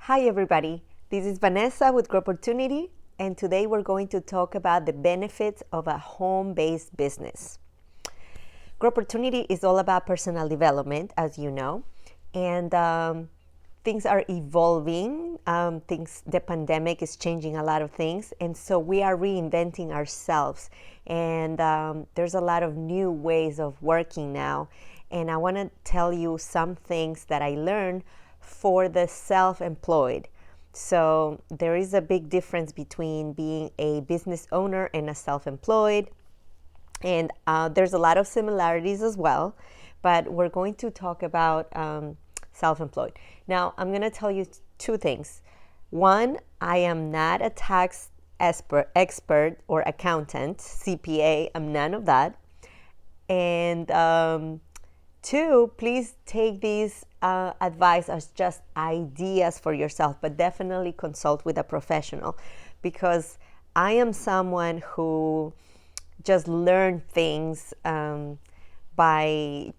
Hi everybody, this is Vanessa with Opportunity, and today we're going to talk about the benefits of a home-based business. Opportunity is all about personal development, as you know, and things are evolving. The pandemic is changing a lot of things, and so we are reinventing ourselves. And there's a lot of new ways of working now. And I want to tell you some things that I learned for the self-employed. So there is a big difference between being a business owner and a self-employed. And there's a lot of similarities as well, but we're going to talk about self-employed. Now, I'm going to tell you two things. One, I am not a tax expert or accountant, CPA. I'm none of that. And two, please take these advice as just ideas for yourself, but definitely consult with a professional, because I am someone who just learned things by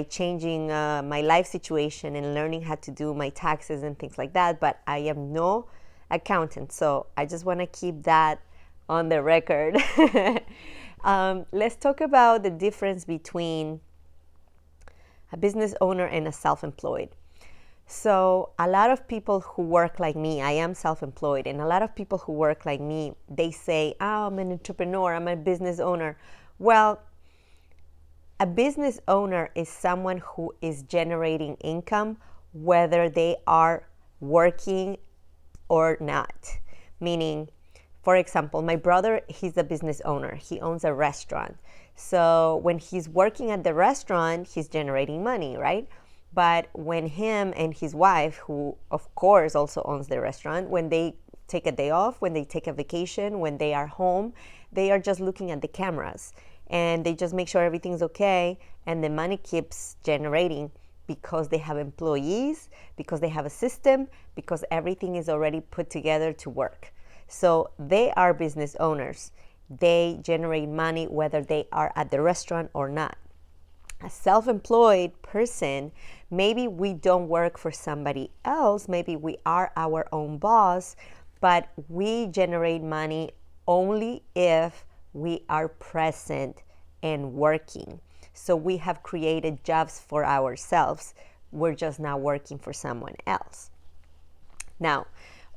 changing my life situation and learning how to do my taxes and things like that. But I am no accountant, so I just want to keep that on the record. Let's talk about the difference between a business owner and a self-employed. So a lot of people who work like me, I am self-employed, and a lot of people who work like me, they say, oh, I'm an entrepreneur, I'm a business owner. Well, a business owner is someone who is generating income whether they are working or not. Meaning, for example, my brother, he's a business owner. He owns a restaurant. So when he's working at the restaurant, he's generating money, right? But when him and his wife, who of course also owns the restaurant, when they take a day off, when they take a vacation, when they are home, they are just looking at the cameras and they just make sure everything's okay, and the money keeps generating because they have employees, because they have a system, because everything is already put together to work. So they are business owners. They generate money whether they are at the restaurant or not. A self-employed person, maybe we don't work for somebody else, maybe we are our own boss, but we generate money only if we are present and working. So we have created jobs for ourselves. We're just not working for someone else. Now,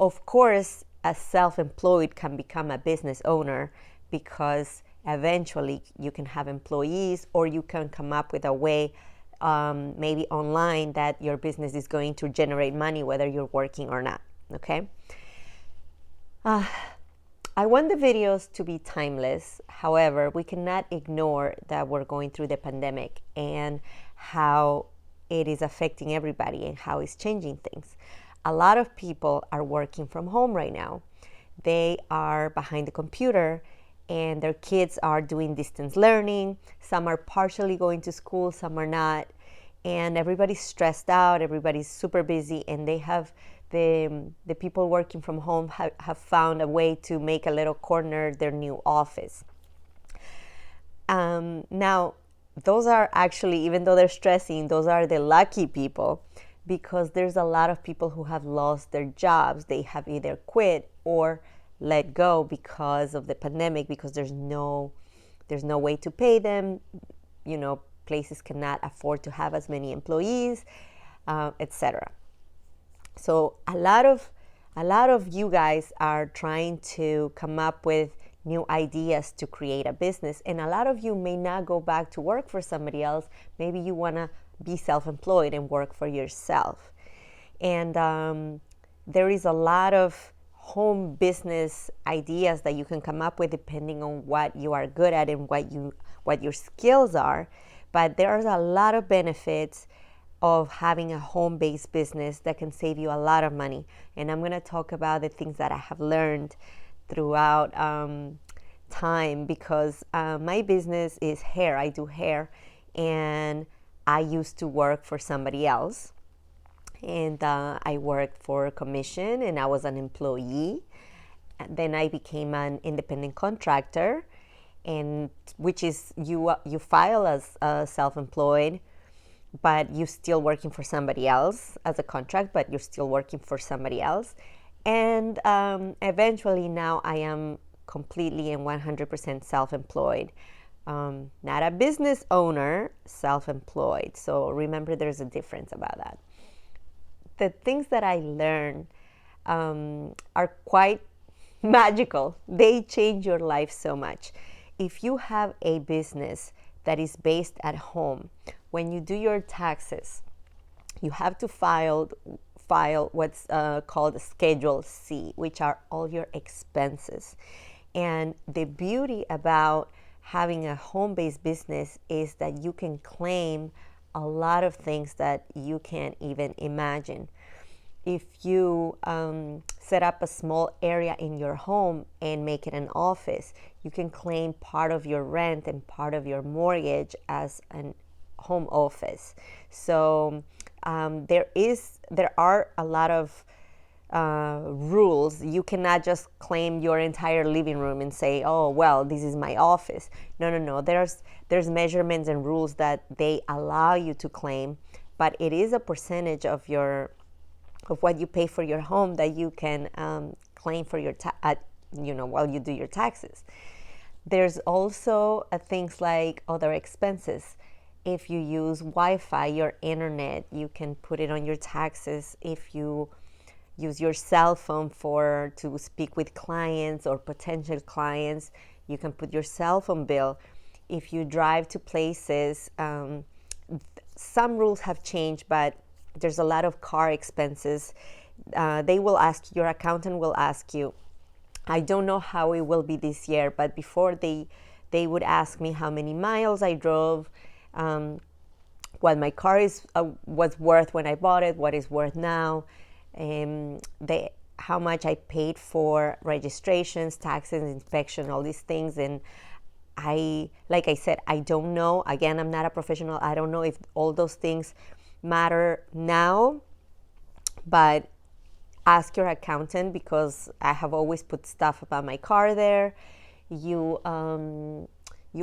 of course, a self-employed can become a business owner because eventually you can have employees, or you can come up with a way, maybe online, that your business is going to generate money whether you're working or not, okay? I want the videos to be timeless. However, we cannot ignore that we're going through the pandemic and how it is affecting everybody and how it's changing things. A lot of people are working from home right now. They are behind the computer and their kids are doing distance learning. Some are partially going to school, some are not. And everybody's stressed out, everybody's super busy, and they have the people working from home have found a way to make a little corner their new office. Now, those are actually, even though they're stressing, those are the lucky people, because there's a lot of people who have lost their jobs. They have either quit or let go because of the pandemic, because there's no way to pay them. You know, places cannot afford to have as many employees, etc. So a lot of you guys are trying to come up with new ideas to create a business, and a lot of you may not go back to work for somebody else. Maybe you want to be self-employed and work for yourself. And there is a lot of home business ideas that you can come up with depending on what you are good at and what your skills are. But there are a lot of benefits of having a home-based business that can save you a lot of money. And I'm going to talk about the things that I have learned throughout time, because my business is hair. I do hair, and I used to work for somebody else. And I worked for commission, and I was an employee. And then I became an independent contractor, and which is you file as self-employed, but you're still working for somebody else as a contract, but you're still working for somebody else. And eventually now I am completely and 100% self-employed. Not a business owner, self-employed. So remember, there's a difference about that. The things that I learned are quite magical. They change your life so much. If you have a business that is based at home, when you do your taxes, you have to file what's called Schedule C, which are all your expenses. And the beauty about having a home-based business is that you can claim a lot of things that you can't even imagine. If you set up a small area in your home and make it an office, you can claim part of your rent and part of your mortgage as an home office. So there are a lot of rules. You cannot just claim your entire living room and say, oh, well, this is my office. No. There's measurements and rules that they allow you to claim, but it is a percentage of what you pay for your home that you can claim for your while you do your taxes. There's also things like other expenses. If you use Wi-Fi, your internet, you can put it on your taxes. If you use your cell phone to speak with clients or potential clients, you can put your cell phone bill. If you drive to places, some rules have changed, but there's a lot of car expenses. Your accountant will ask you, I don't know how it will be this year, but before they would ask me how many miles I drove, what my car was worth when I bought it, what it's worth now, how much I paid for registrations, taxes, inspection, all these things. And like I said, I don't know. Again, I'm not a professional. I don't know if all those things matter now, but ask your accountant, because I have always put stuff about my car there. You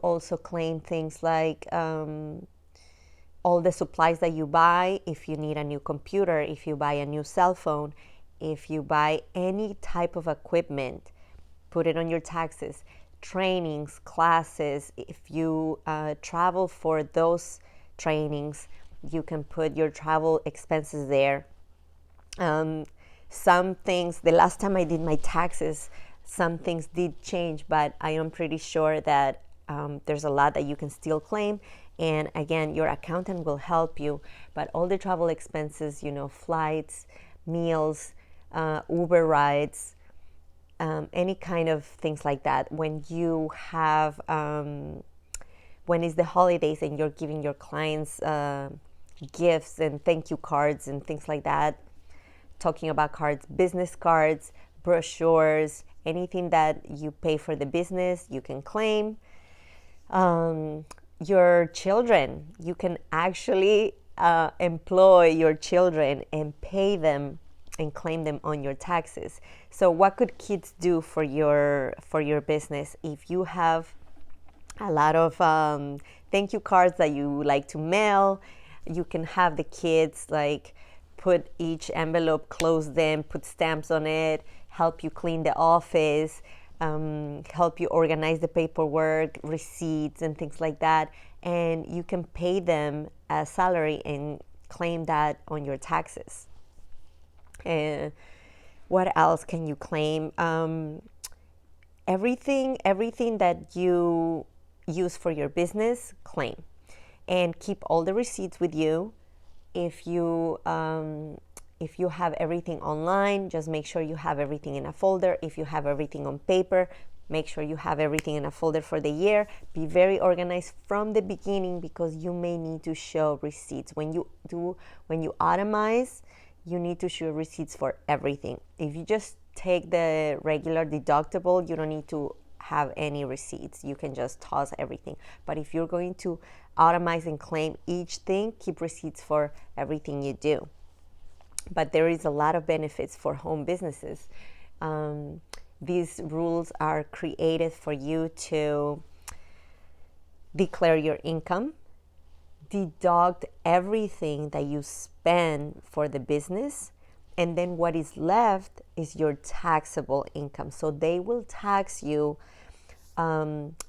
also claim things like all the supplies that you buy. If you need a new computer, if you buy a new cell phone, if you buy any type of equipment, put it on your taxes. Trainings, classes, if you travel for those trainings, you can put your travel expenses there. Some things, the last time I did my taxes, some things did change, but I am pretty sure that there's a lot that you can still claim. And again, your accountant will help you. But all the travel expenses, flights, meals, Uber rides, any kind of things like that. When you have, when it's the holidays and you're giving your clients gifts and thank you cards and things like that, talking about cards, business cards, brochures, anything that you pay for the business, you can claim. Your children, you can actually employ your children and pay them and claim them on your taxes. So what could kids do for your business? If you have a lot of thank you cards that you like to mail, you can have the kids put each envelope, close them, put stamps on it, help you clean the office, help you organize the paperwork, receipts, and things like that. And you can pay them a salary and claim that on your taxes. And what else can you claim? Everything that you use for your business, claim. And keep all the receipts with you. If you have everything online, just make sure you have everything in a folder. If you have everything on paper, make sure you have everything in a folder for the year. Be very organized from the beginning, because you may need to show receipts. When you itemize, you need to show receipts for everything. If you just take the regular deductible, you don't need to have any receipts. You can just toss everything. But if you're going to itemize and claim each thing, keep receipts for everything you do. But there is a lot of benefits for home businesses. These rules are created for you to declare your income, deduct everything that you spend for the business, and then what is left is your taxable income. So they will tax you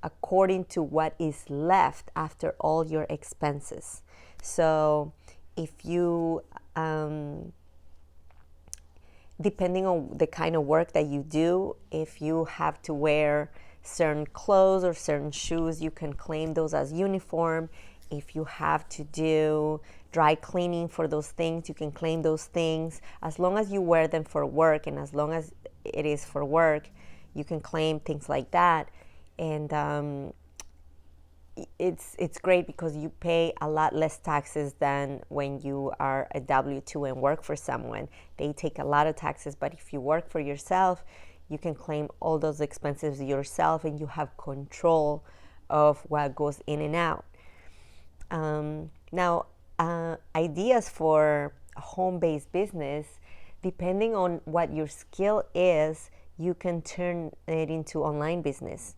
according to what is left after all your expenses. So if you, depending on the kind of work that you do, if you have to wear certain clothes or certain shoes, you can claim those as uniform. If you have to do dry cleaning for those things, you can claim those things. As long as you wear them for work, and as long as it is for work, you can claim things like that. And it's great because you pay a lot less taxes than when you are a W-2 and work for someone. They take a lot of taxes, but if you work for yourself, you can claim all those expenses yourself, and you have control of what goes in and out. Now, ideas for a home-based business, depending on what your skill is, you can turn it into online business.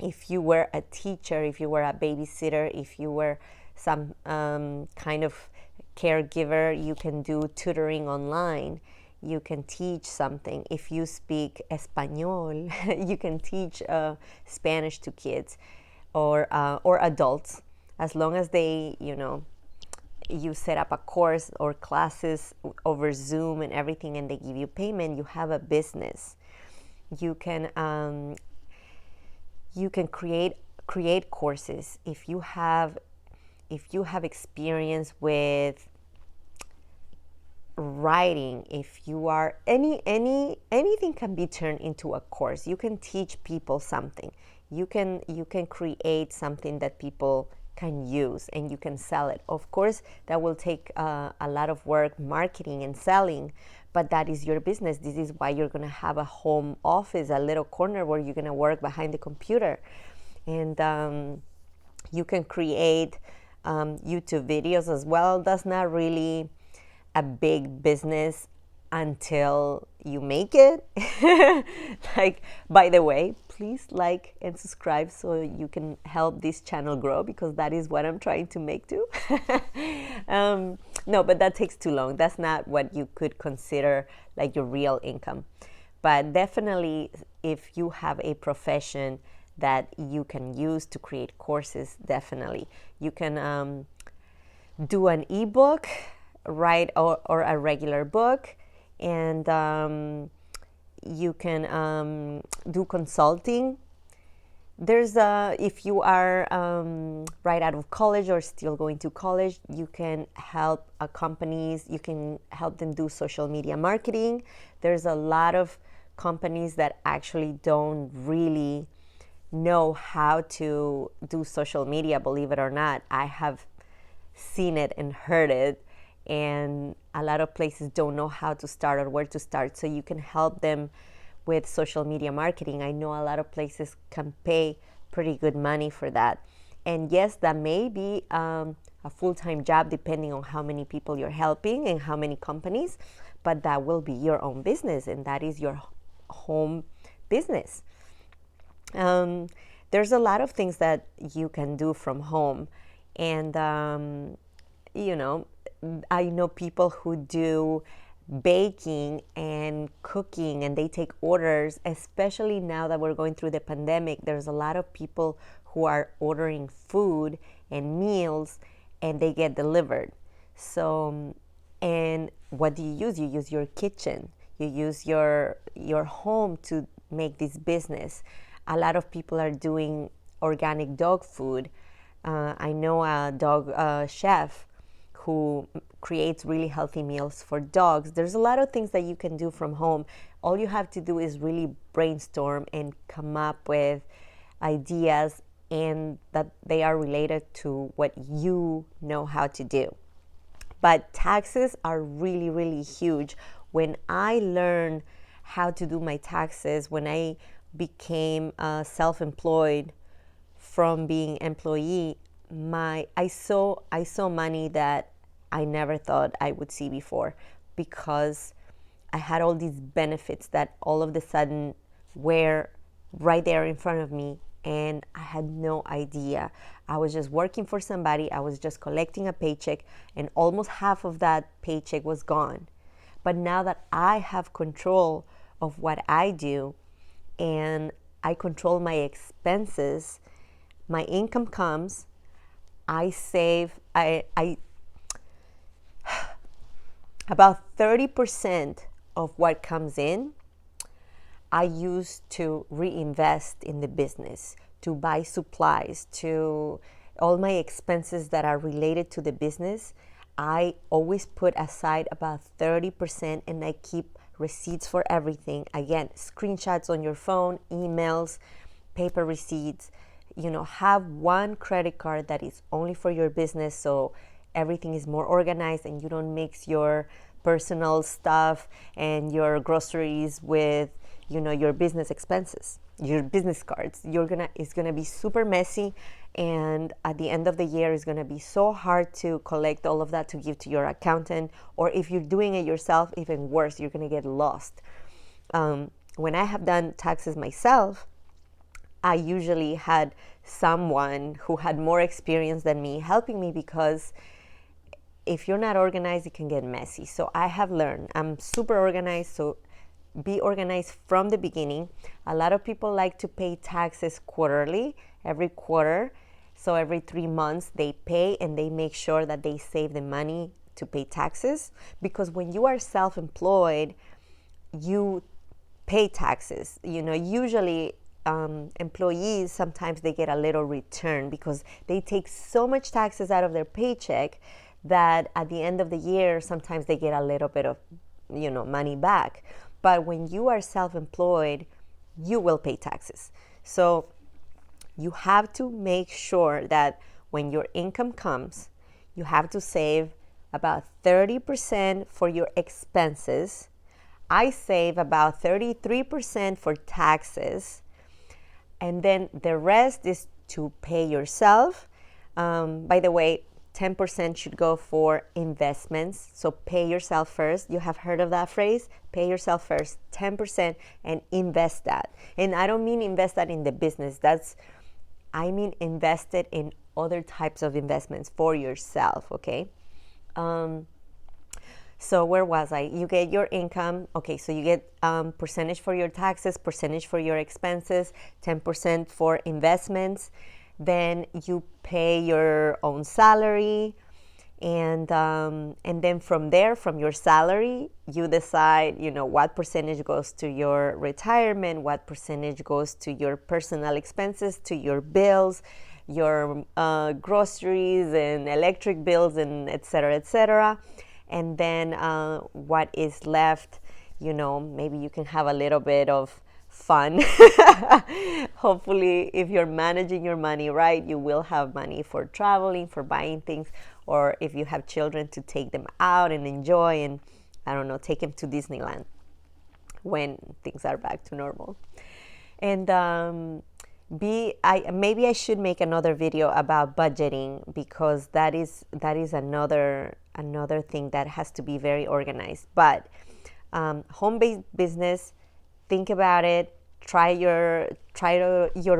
If you were a teacher, if you were a babysitter, if you were some kind of caregiver, you can do tutoring online. You can teach something. If you speak Espanol, you can teach Spanish to kids or adults, as long as they, you set up a course or classes over Zoom and everything, and they give you payment. You have a business. You can create courses. If you have experience with writing, if you are anything can be turned into a course. You can teach people something. You can create something that people can use, and you can sell it. Of course, that will take a lot of work, marketing and selling, but that is your business. This is why you're going to have a home office, a little corner where you're going to work behind the computer. And you can create YouTube videos as well. That's not really a big business until you make it. Like, by the way, please like and subscribe so you can help this channel grow, because that is what I'm trying to make too. No, but that takes too long. That's not what you could consider like your real income. But definitely, if you have a profession that you can use to create courses, definitely. You can do an ebook, write or a regular book, and you can do consulting. There's if you are right out of college or still going to college, you can help companies. You can help them do social media marketing. There's a lot of companies that actually don't really know how to do social media, believe it or not. I have seen it and heard it, and a lot of places don't know how to start or where to start. So you can help them with social media marketing. I know a lot of places can pay pretty good money for that. And yes, that may be a full-time job depending on how many people you're helping and how many companies, but that will be your own business, and that is your home business. There's a lot of things that you can do from home. And, I know people who do baking and cooking, and they take orders, especially now that we're going through the pandemic. There's a lot of people who are ordering food and meals, and they get delivered. So, and what do you use? You use your kitchen. You use your home to make this business. A lot of people are doing organic dog food. I know a dog chef who creates really healthy meals for dogs. There's a lot of things that you can do from home. All you have to do is really brainstorm and come up with ideas, and that they are related to what you know how to do. But taxes are really, really huge. When I learned how to do my taxes, when I became self-employed from being employee, I saw money that I never thought I would see before, because I had all these benefits that all of a sudden were right there in front of me, and I had no idea. I was just working for somebody. I was just collecting a paycheck, and almost half of that paycheck was gone. But now that I have control of what I do and I control my expenses, my income comes, I save, I about 30% of what comes in, I use to reinvest in the business, to buy supplies, to all my expenses that are related to the business. I always put aside about 30%, and I keep receipts for everything. Again, screenshots on your phone, emails, paper receipts. Have one credit card that is only for your business, so everything is more organized and you don't mix your personal stuff and your groceries with your business expenses, your business cards. It's gonna be super messy, and at the end of the year it's gonna be so hard to collect all of that to give to your accountant, or if you're doing it yourself, even worse, you're gonna get lost. When I have done taxes myself, I usually had someone who had more experience than me helping me, because if you're not organized, it can get messy. So I have learned, I'm super organized, so be organized from the beginning. A lot of people like to pay taxes quarterly, every quarter. So every 3 months they pay, and they make sure that they save the money to pay taxes. Because when you are self-employed, you pay taxes. Usually employees, sometimes they get a little return because they take so much taxes out of their paycheck that at the end of the year, sometimes they get a little bit of money back. But when you are self-employed, you will pay taxes. So you have to make sure that when your income comes, you have to save about 30% for your expenses. I save about 33% for taxes, and then the rest is to pay yourself. By the way, 10% should go for investments. So pay yourself first. You have heard of that phrase? Pay yourself first, 10%, and invest that. And I don't mean invest that in the business. I mean invest it in other types of investments for yourself, okay? So where was I? You get your income. Okay, so you get percentage for your taxes, percentage for your expenses, 10% for investments. Then you pay your own salary, and then from there, from your salary, you decide, what percentage goes to your retirement, what percentage goes to your personal expenses, to your bills, your groceries and electric bills, and et cetera, and then what is left, maybe you can have a little bit of fun. Hopefully, if you're managing your money right, you will have money for traveling, for buying things, or if you have children, to take them out and enjoy, and I don't know, take them to Disneyland when things are back to normal. And maybe I should make another video about budgeting, because that is another thing that has to be very organized. But home-based business, think about it. Try your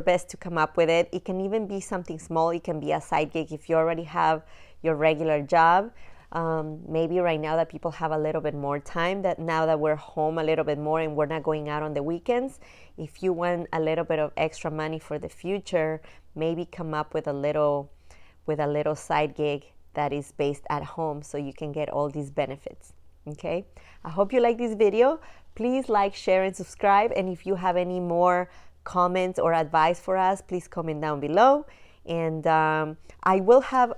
best to come up with it. It can even be something small. It can be a side gig if you already have your regular job. Maybe right now that people have a little bit more time, that now that we're home a little bit more and we're not going out on the weekends, if you want a little bit of extra money for the future, maybe come up with a little side gig that is based at home, so you can get all these benefits. Okay, I hope you like this video. Please like, share, and subscribe. And if you have any more comments or advice for us, please comment down below. And I have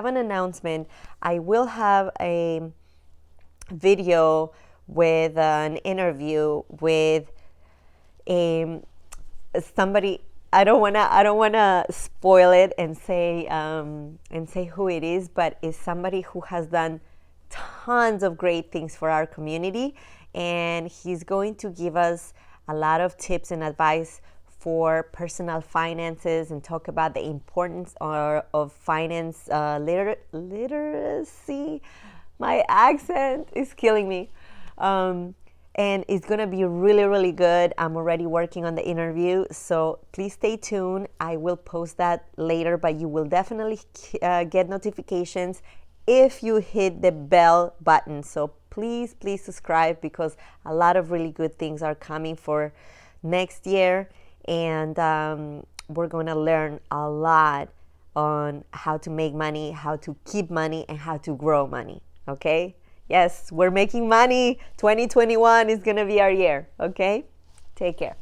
an announcement. I will have a video with an interview with somebody. I don't wanna spoil it and say who it is, but it's somebody who has done tons of great things for our community, and he's going to give us a lot of tips and advice for personal finances, and talk about the importance of finance literacy. My accent is killing me. And it's going to be really, really good. I'm already working on the interview, so please stay tuned. I will post that later, but you will definitely get notifications if you hit the bell button. So please, please subscribe, because a lot of really good things are coming for next year. And we're going to learn a lot on how to make money, how to keep money, and how to grow money. Okay? Yes, we're making money. 2021 is going to be our year. Okay? Take care.